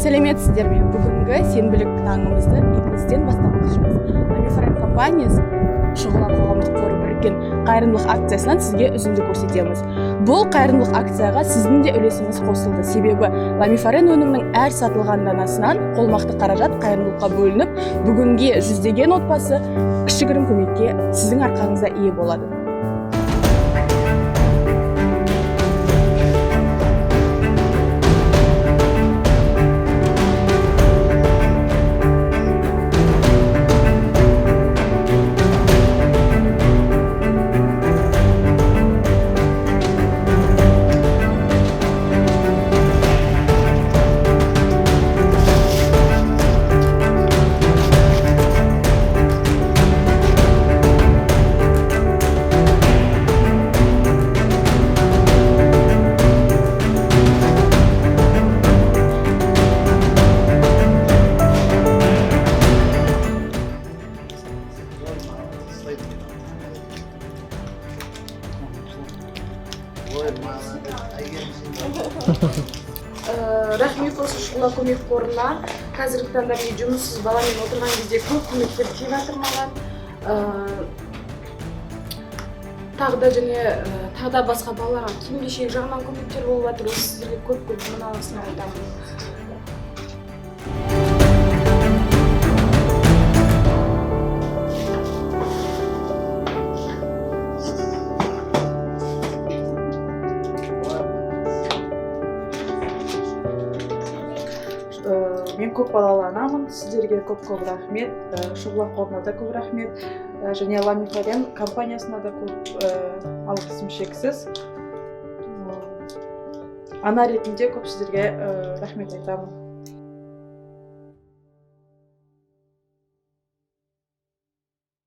Сәлеметсіздер ме? Бүгінгі сенбілік таңымызды эфирден бастамақшымыз. Lamifaren компаниясы шұғыла қоғамдық қоры біріккен қайырымдылық акциясынан сізге үзінді көрсетеміз. Бұл қайырымдылық акцияға сіздің де үлесіңіз қосылды. Себебі Lamifaren өнімнің әр сатылған данасынан қолмақты қаражат қайырымдылыққа бөлініп, бүгінге жүздеген отбасы кішігірім көмекке сіздің арқаңызда ие болады. Рахмет осы шұғыла көмек қорына. Қазіргі таңда мен жұмыссыз баламен отырған кезде көп көмектер тиіп жатыр маған. Тағы да басқа балаларға киім-кешек жағынан көмектер болып жатыр. Осы сіздерге көп мыналасын айтамын. Мен көп балалы анамын, сіздерге көп рахмет, шұғыла қорына да көп рахмет, және Lamifaren компаниясына да көп алғысым шексіз. Ана ретінде көп сіздерге рахмет айтамын.